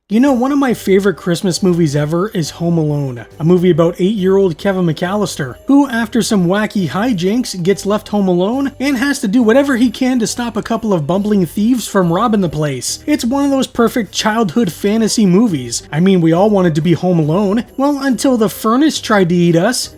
You know, one of my favorite Christmas movies ever is Home Alone, a movie about 8-year-old Kevin McAllister, who after some wacky hijinks gets left home alone and has to do whatever he can to stop a couple of bumbling thieves from robbing the place. It's one of those perfect childhood fantasy movies. I mean, we all wanted to be home alone, well, until the furnace tried to eat us.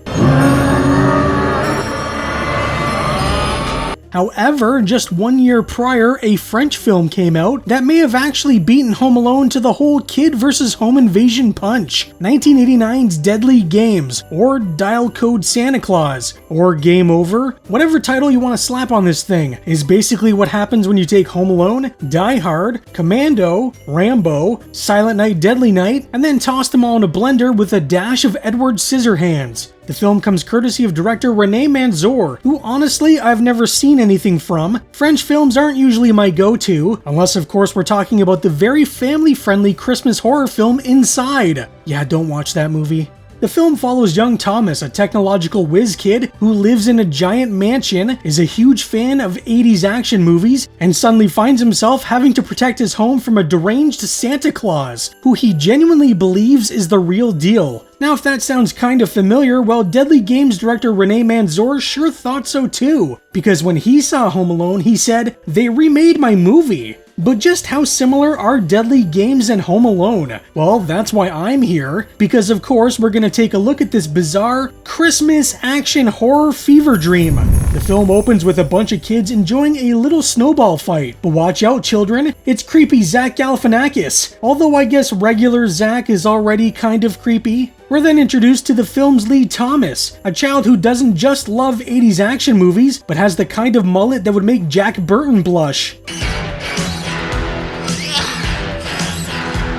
However, just 1 year prior, a French film came out that may have actually beaten Home Alone to the whole kid versus home invasion punch. 1989's Deadly Games, or Dial Code Santa Claus, or Game Over, whatever title you want to slap on this thing, is basically what happens when you take Home Alone, Die Hard, Commando, Rambo, Silent Night, Deadly Night, and then toss them all in a blender with a dash of Edward Scissorhands. The film comes courtesy of director René Manzor, who honestly I've never seen anything from. French films aren't usually my go-to, unless of course we're talking about the very family-friendly Christmas horror film Inside. Yeah, don't watch that movie. The film follows young Thomas, a technological whiz kid who lives in a giant mansion, is a huge fan of 80s action movies, and suddenly finds himself having to protect his home from a deranged Santa Claus, who he genuinely believes is the real deal. Now if that sounds kind of familiar, well, Deadly Games director René Manzor sure thought so too, because when he saw Home Alone he said, "They remade my movie." But just how similar are Deadly Games and Home Alone? Well, that's why I'm here, because of course we're gonna take a look at this bizarre Christmas action horror fever dream. The film opens with a bunch of kids enjoying a little snowball fight, but watch out children, it's creepy Zach Galifianakis, although I guess regular Zach is already kind of creepy. We're then introduced to the film's lead Thomas, a child who doesn't just love 80s action movies, but has the kind of mullet that would make Jack Burton blush.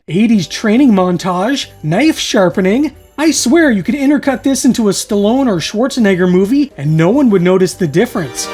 80s training montage, knife sharpening. I swear you could intercut this into a Stallone or Schwarzenegger movie and no one would notice the difference.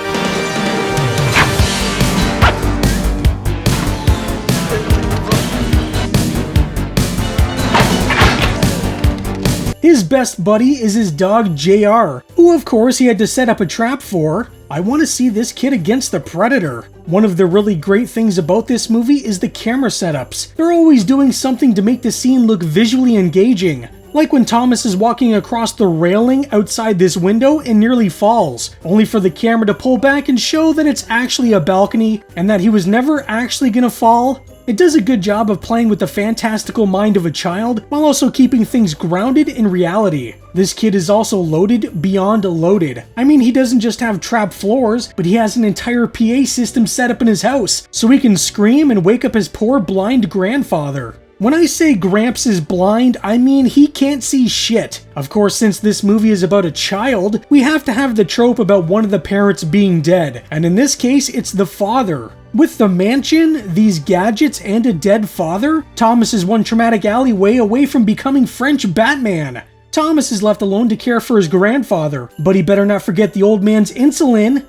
His best buddy is his dog JR, who of course he had to set up a trap for. I want to see this kid against the Predator. One of the really great things about this movie is the camera setups. They're always doing something to make the scene look visually engaging. Like when Thomas is walking across the railing outside this window and nearly falls, only for the camera to pull back and show that it's actually a balcony and that he was never actually gonna fall. It does a good job of playing with the fantastical mind of a child while also keeping things grounded in reality. This kid is also loaded beyond loaded. I mean, he doesn't just have trap floors, but he has an entire PA system set up in his house so he can scream and wake up his poor blind grandfather. When I say Gramps is blind, I mean he can't see shit. Of course, since this movie is about a child, we have to have the trope about one of the parents being dead, and in this case, it's the father. With the mansion, these gadgets, and a dead father, Thomas is one traumatic alleyway away from becoming French Batman. Thomas is left alone to care for his grandfather, but he better not forget the old man's insulin.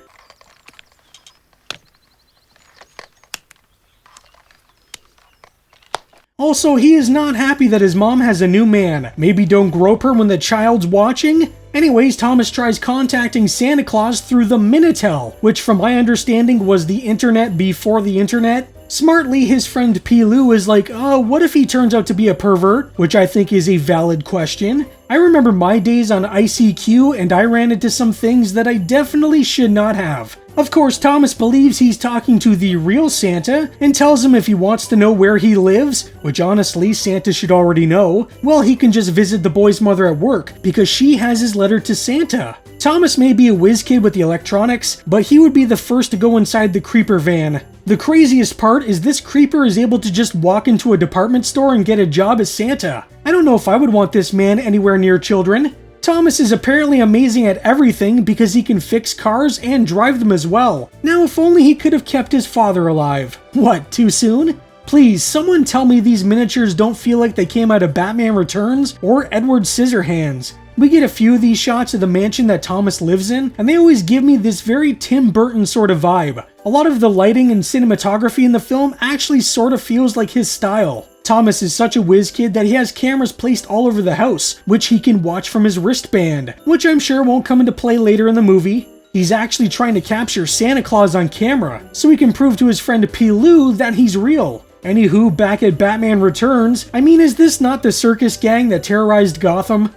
Also, he is not happy that his mom has a new man. Maybe don't grope her when the child's watching? Anyways, Thomas tries contacting Santa Claus through the Minitel, which from my understanding was the internet before the internet. Smartly, his friend P. is like, oh, what if he turns out to be a pervert? Which I think is a valid question. I remember my days on ICQ and I ran into some things that I definitely should not have. Of course, Thomas believes he's talking to the real Santa and tells him if he wants to know where he lives, which honestly Santa should already know, well, he can just visit the boy's mother at work because she has his letter to Santa. Thomas may be a whiz kid with the electronics, but he would be the first to go inside the creeper van. The craziest part is this creeper is able to just walk into a department store and get a job as Santa. I don't know if I would want this man anywhere near children. Thomas is apparently amazing at everything because he can fix cars and drive them as well. Now if only he could have kept his father alive. What, too soon? Please, someone tell me these miniatures don't feel like they came out of Batman Returns or Edward Scissorhands. We get a few of these shots of the mansion that Thomas lives in, and they always give me this very Tim Burton sort of vibe. A lot of the lighting and cinematography in the film actually sort of feels like his style. Thomas is such a whiz kid that he has cameras placed all over the house, which he can watch from his wristband, which I'm sure won't come into play later in the movie. He's actually trying to capture Santa Claus on camera, so he can prove to his friend P. that he's real. Anywho, back at Batman Returns, I mean, is this not the circus gang that terrorized Gotham?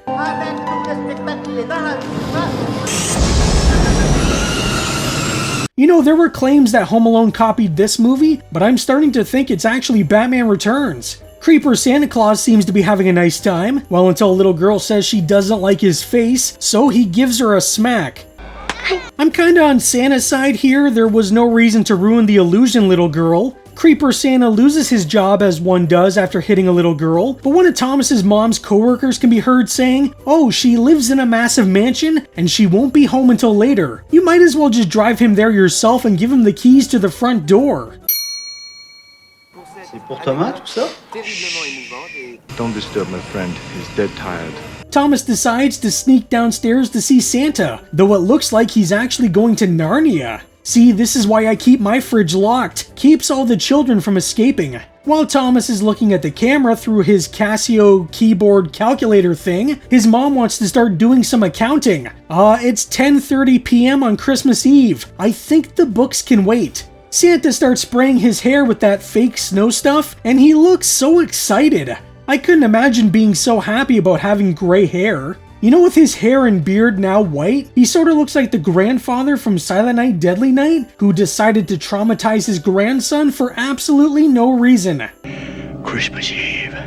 You know, there were claims that Home Alone copied this movie, but I'm starting to think it's actually Batman Returns. Creeper Santa Claus seems to be having a nice time, well, until a little girl says she doesn't like his face, so he gives her a smack. I'm kinda on Santa's side here. There was no reason to ruin the illusion, little girl. Creeper Santa loses his job as one does after hitting a little girl, but one of Thomas's mom's co-workers can be heard saying, "Oh, she lives in a massive mansion and she won't be home until later. You might as well just drive him there yourself and give him the keys to the front door." C'est pour Thomas, tout ça? Don't disturb my friend, he's dead tired. Thomas decides to sneak downstairs to see Santa, though it looks like he's actually going to Narnia. See, this is why I keep my fridge locked. Keeps all the children from escaping. While Thomas is looking at the camera through his Casio keyboard calculator thing, his mom wants to start doing some accounting. It's 10:30 p.m. on Christmas Eve. I think the books can wait. Santa starts spraying his hair with that fake snow stuff, and he looks so excited. I couldn't imagine being so happy about having gray hair. You know, with his hair and beard now white, he sort of looks like the grandfather from Silent Night, Deadly Night, who decided to traumatize his grandson for absolutely no reason. Christmas Eve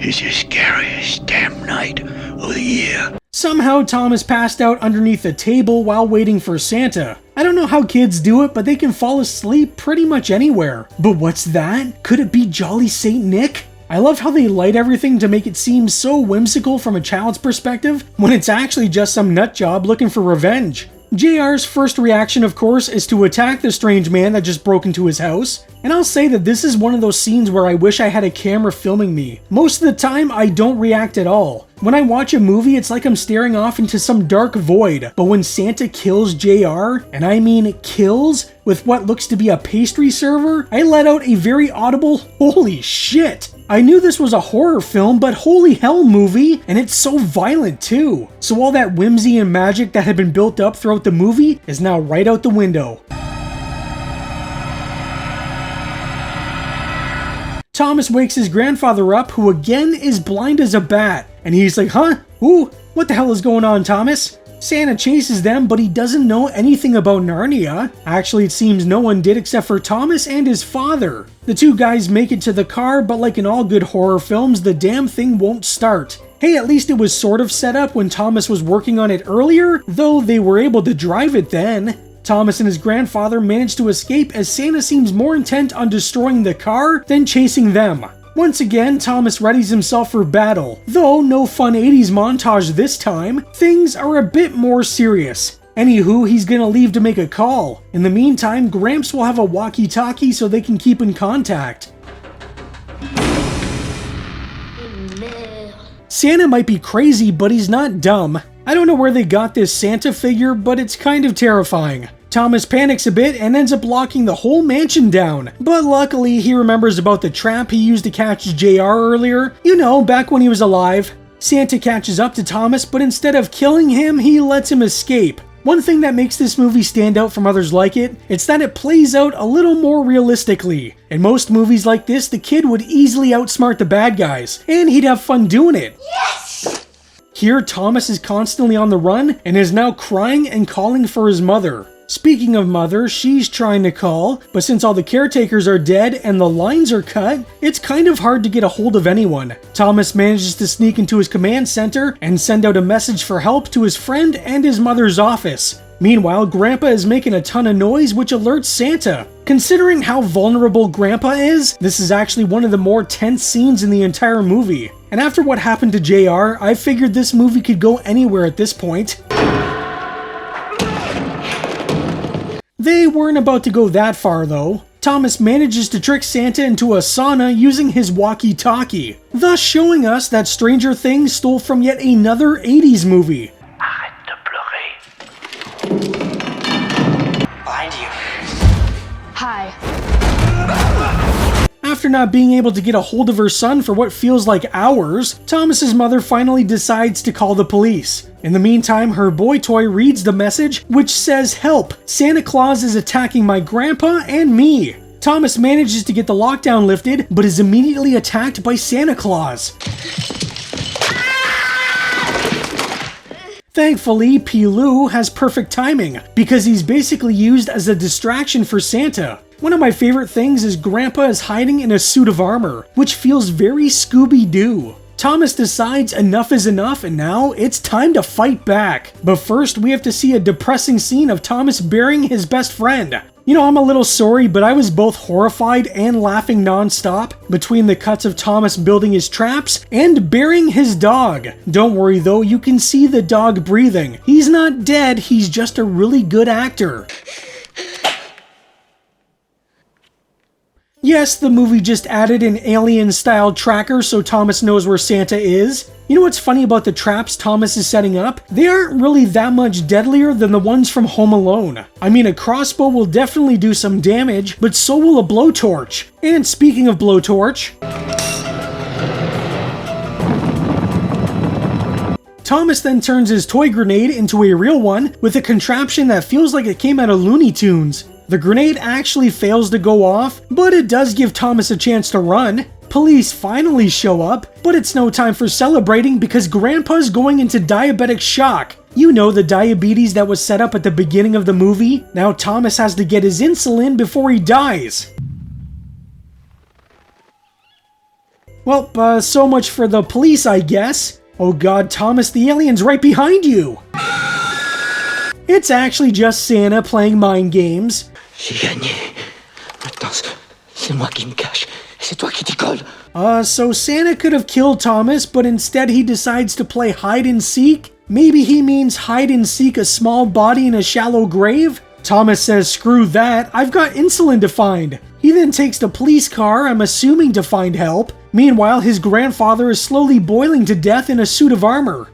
is the scariest damn night of the year. Somehow Thomas passed out underneath a table while waiting for Santa. I don't know how kids do it, but they can fall asleep pretty much anywhere. But what's that? Could it be Jolly Saint Nick? I love how they light everything to make it seem so whimsical from a child's perspective, when it's actually just some nutjob looking for revenge. JR's first reaction, of course, is to attack the strange man that just broke into his house. And I'll say that this is one of those scenes where I wish I had a camera filming me. Most of the time, I don't react at all. When I watch a movie, it's like I'm staring off into some dark void. But when Santa kills JR, and I mean kills, with what looks to be a pastry server, I let out a very audible, "Holy shit!" I knew this was a horror film, but holy hell movie, and it's so violent too. So all that whimsy and magic that had been built up throughout the movie is now right out the window. Thomas wakes his grandfather up, who again is blind as a bat. And he's like, "Huh? Ooh, what the hell is going on, Thomas?" Santa chases them, but he doesn't know anything about Narnia. Actually, it seems no one did except for Thomas and his father. The two guys make it to the car, but like in all good horror films, the damn thing won't start. Hey, at least it was sort of set up when Thomas was working on it earlier, though they were able to drive it then. Thomas and his grandfather manage to escape as Santa seems more intent on destroying the car than chasing them. Once again, Thomas readies himself for battle. Though no fun 80s montage this time, things are a bit more serious. Anywho, he's gonna leave to make a call. In the meantime, Gramps will have a walkie-talkie so they can keep in contact. Santa might be crazy, but he's not dumb. I don't know where they got this Santa figure, but it's kind of terrifying. Thomas panics a bit and ends up locking the whole mansion down. But luckily, he remembers about the trap he used to catch JR earlier. You know, back when he was alive. Santa catches up to Thomas, but instead of killing him, he lets him escape. One thing that makes this movie stand out from others like it, it's that it plays out a little more realistically. In most movies like this, the kid would easily outsmart the bad guys, and he'd have fun doing it. Yes! Here, Thomas is constantly on the run and is now crying and calling for his mother. Speaking of mother, she's trying to call, but since all the caretakers are dead and the lines are cut, it's kind of hard to get a hold of anyone. Thomas manages to sneak into his command center and send out a message for help to his friend and his mother's office. Meanwhile, Grandpa is making a ton of noise, which alerts Santa. Considering how vulnerable Grandpa is, this is actually one of the more tense scenes in the entire movie. And after what happened to JR, I figured this movie could go anywhere at this point. They weren't about to go that far though. Thomas manages to trick Santa into a sauna using his walkie-talkie, thus showing us that Stranger Things stole from yet another 80s movie. Arrête de pleurer. Behind you. Hi. After not being able to get a hold of her son for what feels like hours, Thomas's mother finally decides to call the police. In the meantime, her boy toy reads the message, which says, "Help! Santa Claus is attacking my grandpa and me." Thomas manages to get the lockdown lifted, but is immediately attacked by Santa Claus. Thankfully, Pilou has perfect timing, because he's basically used as a distraction for Santa. One of my favorite things is Grandpa is hiding in a suit of armor, which feels very Scooby-Doo. Thomas decides enough is enough and now it's time to fight back. But first, we have to see a depressing scene of Thomas burying his best friend. You know, I'm a little sorry, but I was both horrified and laughing non-stop between the cuts of Thomas building his traps and burying his dog. Don't worry though, you can see the dog breathing. He's not dead, he's just a really good actor. Yes, the movie just added an alien-style tracker so Thomas knows where Santa is. You know what's funny about the traps Thomas is setting up? They aren't really that much deadlier than the ones from Home Alone. I mean, a crossbow will definitely do some damage, but so will a blowtorch. And speaking of blowtorch, Thomas then turns his toy grenade into a real one with a contraption that feels like it came out of Looney Tunes. The grenade actually fails to go off, but it does give Thomas a chance to run. Police finally show up, but it's no time for celebrating because Grandpa's going into diabetic shock. You know, the diabetes that was set up at the beginning of the movie? Now Thomas has to get his insulin before he dies. Well, so much for the police, I guess. Oh god, Thomas, the alien's right behind you! It's actually just Santa playing mind games. J'ai gagné. Maintenant, c'est moi qui me cache. C'est toi qui t'y colle. So Santa could have killed Thomas, but instead he decides to play hide and seek? Maybe he means hide and seek a small body in a shallow grave? Thomas says, screw that, I've got insulin to find. He then takes the police car, I'm assuming to find help. Meanwhile, his grandfather is slowly boiling to death in a suit of armor.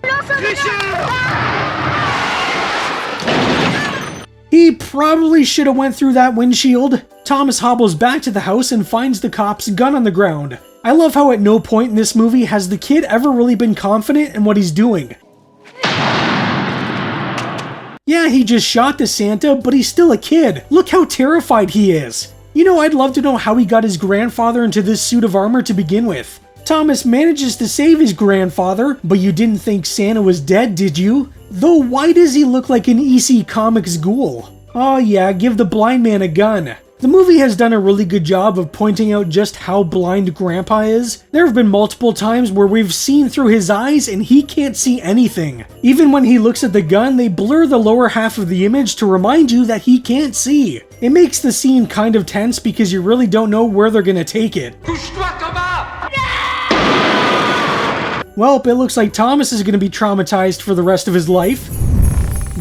He probably should have went through that windshield. Thomas hobbles back to the house and finds the cop's gun on the ground. I love how at no point in this movie has the kid ever really been confident in what he's doing. Yeah, he just shot the Santa, but he's still a kid. Look how terrified he is. You know, I'd love to know how he got his grandfather into this suit of armor to begin with. Thomas manages to save his grandfather, but you didn't think Santa was dead, did you? Though why does he look like an EC Comics ghoul? Oh yeah, give the blind man a gun. The movie has done a really good job of pointing out just how blind Grandpa is. There have been multiple times where we've seen through his eyes and he can't see anything. Even when he looks at the gun, they blur the lower half of the image to remind you that he can't see. It makes the scene kind of tense because you really don't know where they're gonna take it. Well, it looks like Thomas is going to be traumatized for the rest of his life.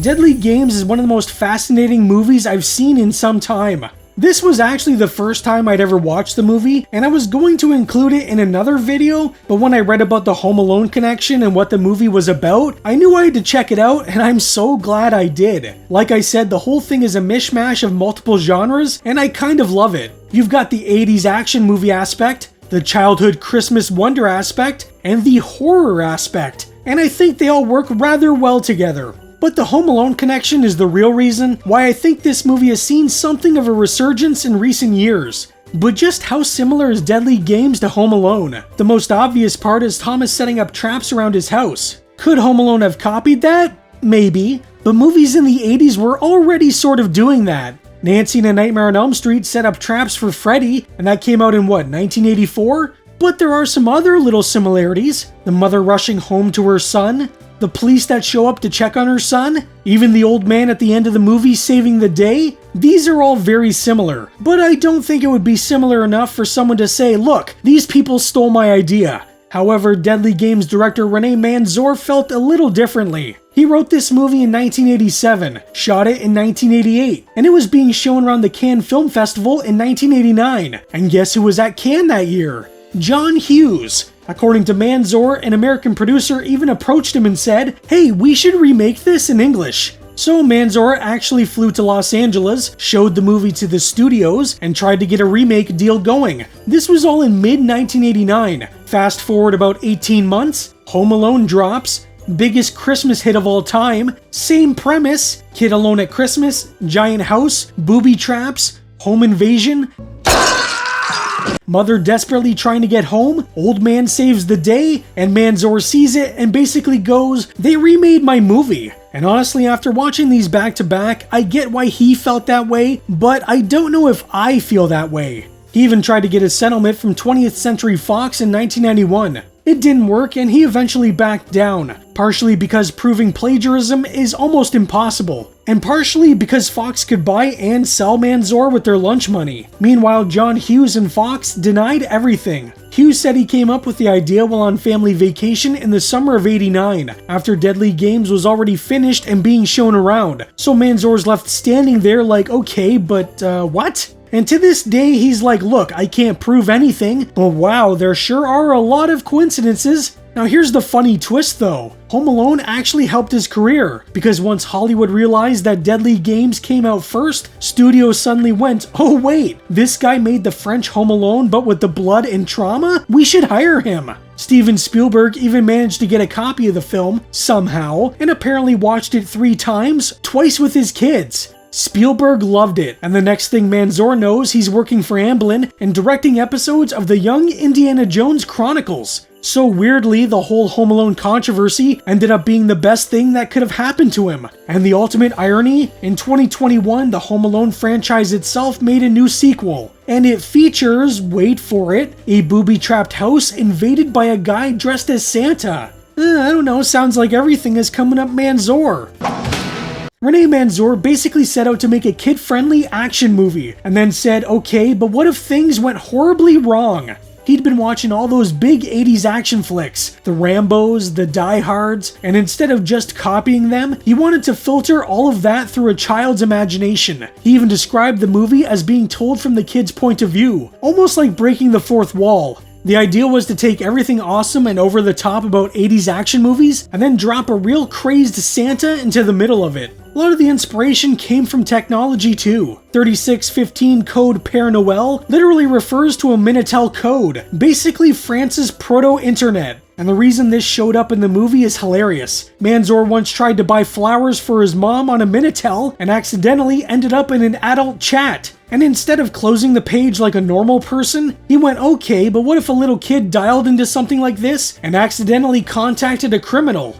Deadly Games is one of the most fascinating movies I've seen in some time. This was actually the first time I'd ever watched the movie, and I was going to include it in another video, but when I read about the Home Alone connection and what the movie was about, I knew I had to check it out, and I'm so glad I did. Like I said, the whole thing is a mishmash of multiple genres, and I kind of love it. You've got the 80s action movie aspect, the childhood Christmas wonder aspect, and the horror aspect, and I think they all work rather well together. But the Home Alone connection is the real reason why I think this movie has seen something of a resurgence in recent years. But just how similar is Deadly Games to Home Alone? The most obvious part is Thomas setting up traps around his house. Could Home Alone have copied that? Maybe. But movies in the 80s were already sort of doing that. Nancy in A Nightmare on Elm Street set up traps for Freddy, and that came out in what, 1984? But there are some other little similarities. The mother rushing home to her son, the police that show up to check on her son, even the old man at the end of the movie saving the day. These are all very similar, but I don't think it would be similar enough for someone to say, look, these people stole my idea. However, Deadly Games director René Manzor felt a little differently. He wrote this movie in 1987, shot it in 1988, and it was being shown around the Cannes Film Festival in 1989. And guess who was at Cannes that year? John Hughes. According to Manzor, an American producer even approached him and said, hey, we should remake this in English. So Manzor actually flew to Los Angeles, showed the movie to the studios, and tried to get a remake deal going. This was all in mid-1989. Fast forward about 18 months, Home Alone drops, biggest Christmas hit of all time, same premise, kid alone at Christmas, giant house, booby traps, home invasion. Mother desperately trying to get home, old man saves the day, and Manzor sees it and basically goes, "They remade my movie." And honestly, after watching these back to back, I get why he felt that way, but I don't know if I feel that way. He even tried to get a settlement from 20th Century Fox in 1991. It didn't work and he eventually backed down, partially because proving plagiarism is almost impossible, and partially because Fox could buy and sell Manzor with their lunch money. Meanwhile, John Hughes and Fox denied everything. Hughes said he came up with the idea while on family vacation in the summer of '89, after Deadly Games was already finished and being shown around, so Manzor's left standing there like, okay, but what? And to this day, he's like, look, I can't prove anything, but wow, there sure are a lot of coincidences. Now here's the funny twist though. Home Alone actually helped his career, because once Hollywood realized that Deadly Games came out first, studios suddenly went, oh wait, this guy made the French Home Alone but with the blood and trauma? We should hire him. Steven Spielberg even managed to get a copy of the film, somehow, and apparently watched it 3 times, twice with his kids. Spielberg loved it, and the next thing Manzor knows, he's working for Amblin and directing episodes of the Young Indiana Jones Chronicles. So weirdly, the whole Home Alone controversy ended up being the best thing that could have happened to him. And the ultimate irony, in 2021, the Home Alone franchise itself made a new sequel. And it features, wait for it, a booby-trapped house invaded by a guy dressed as Santa. I don't know, sounds like everything is coming up Manzor. René Manzor basically set out to make a kid-friendly action movie, and then said, okay, but what if things went horribly wrong? He'd been watching all those big 80s action flicks, the Rambos, the Die Hards, and instead of just copying them, he wanted to filter all of that through a child's imagination. He even described the movie as being told from the kid's point of view, almost like breaking the fourth wall. The idea was to take everything awesome and over the top about 80s action movies, and then drop a real crazed Santa into the middle of it. A lot of the inspiration came from technology too. 3615 Code Père Noël literally refers to a Minitel code, basically France's proto-internet. And the reason this showed up in the movie is hilarious. Manzor once tried to buy flowers for his mom on a Minitel and accidentally ended up in an adult chat. And instead of closing the page like a normal person, he went, okay, but what if a little kid dialed into something like this and accidentally contacted a criminal?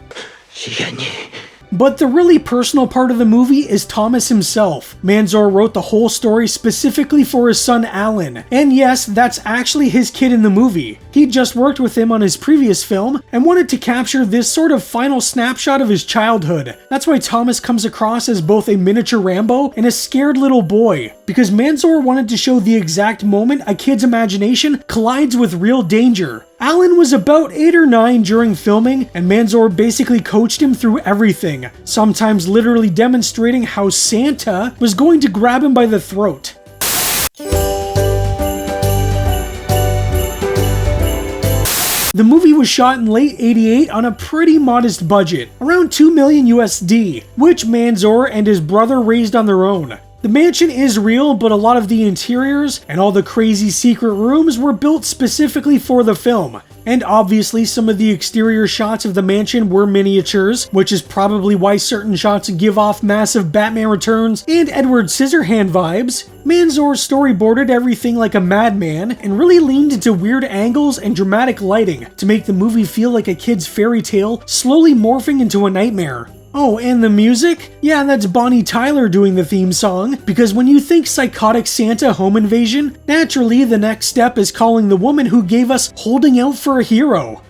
But the really personal part of the movie is Thomas himself. Manzor wrote the whole story specifically for his son Alan, and yes, that's actually his kid in the movie. He just worked with him on his previous film and wanted to capture this sort of final snapshot of his childhood. That's why Thomas comes across as both a miniature Rambo and a scared little boy, because Manzor wanted to show the exact moment a kid's imagination collides with real danger. Alan was about 8 or 9 during filming, and Manzor basically coached him through everything, sometimes literally demonstrating how Santa was going to grab him by the throat. The movie was shot in late '88 on a pretty modest budget, around $2 million USD, which Manzor and his brother raised on their own. The mansion is real, but a lot of the interiors and all the crazy secret rooms were built specifically for the film. And obviously some of the exterior shots of the mansion were miniatures, which is probably why certain shots give off massive Batman Returns and Edward Scissorhand vibes. Manzor storyboarded everything like a madman and really leaned into weird angles and dramatic lighting to make the movie feel like a kid's fairy tale slowly morphing into a nightmare. Oh, and the music? Yeah, that's Bonnie Tyler doing the theme song, because when you think psychotic Santa home invasion, naturally the next step is calling the woman who gave us Holding Out for a Hero.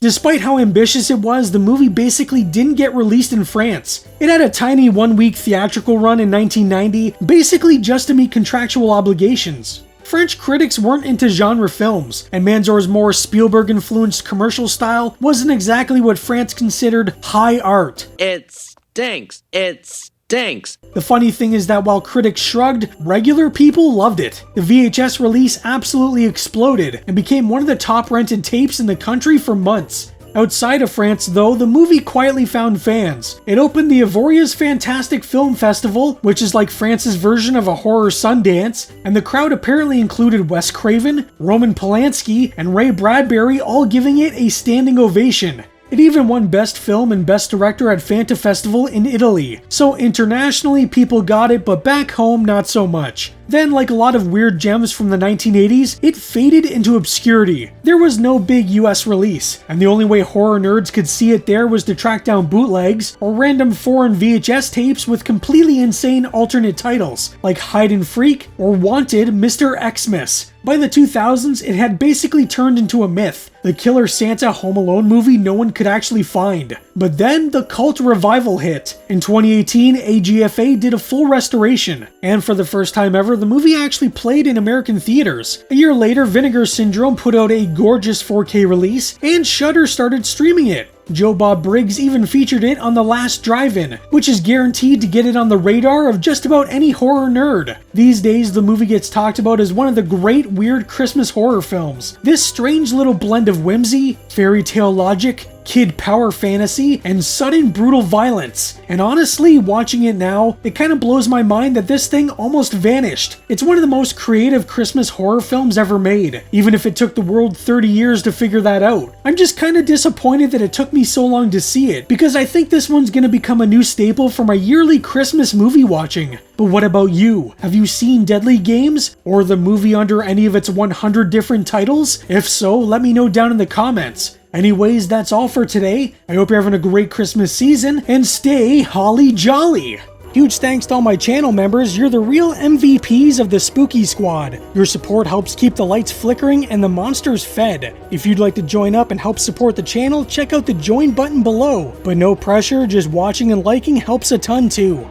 Despite how ambitious it was, the movie basically didn't get released in France. It had a tiny 1-week theatrical run in 1990, basically just to meet contractual obligations. French critics weren't into genre films, and Manzor's more Spielberg-influenced commercial style wasn't exactly what France considered high art. It stinks. It stinks. The funny thing is that while critics shrugged, regular people loved it. The VHS release absolutely exploded and became one of the top rented tapes in the country for months. Outside of France, though, the movie quietly found fans. It opened the Ivoria's Fantastic Film Festival, which is like France's version of a horror Sundance, and the crowd apparently included Wes Craven, Roman Polanski, and Ray Bradbury, all giving it a standing ovation. It even won Best Film and Best Director at Fanta Festival in Italy. So internationally, people got it, but back home, not so much. Then, like a lot of weird gems from the 1980s, it faded into obscurity. There was no big US release, and the only way horror nerds could see it there was to track down bootlegs or random foreign VHS tapes with completely insane alternate titles, like Hide and Freak or Wanted Mr. Xmas. By the 2000s, it had basically turned into a myth, the Killer Santa Home Alone movie no one could actually find. But then the cult revival hit. In 2018, AGFA did a full restoration, and for the first time ever, the movie actually played in American theaters. A year later, Vinegar Syndrome put out a gorgeous 4K release, and Shudder started streaming it. Joe Bob Briggs even featured it on The Last Drive-In, which is guaranteed to get it on the radar of just about any horror nerd. These days, the movie gets talked about as one of the great weird Christmas horror films. This strange little blend of whimsy, fairy tale logic, kid power fantasy, and sudden brutal violence. And honestly, watching it now, it kind of blows my mind that this thing almost vanished. It's one of the most creative Christmas horror films ever made, even if it took the world 30 years to figure that out. I'm just kind of disappointed that it took me so long to see it, because I think this one's gonna become a new staple for my yearly Christmas movie watching. But what about you? Have you seen Deadly Games? Or the movie under any of its 100 different titles? If so, let me know down in the comments. Anyways, that's all for today. I hope you're having a great Christmas season, and stay holly jolly! Huge thanks to all my channel members, you're the real MVPs of the Spooky Squad. Your support helps keep the lights flickering and the monsters fed. If you'd like to join up and help support the channel, check out the join button below. But no pressure, just watching and liking helps a ton too.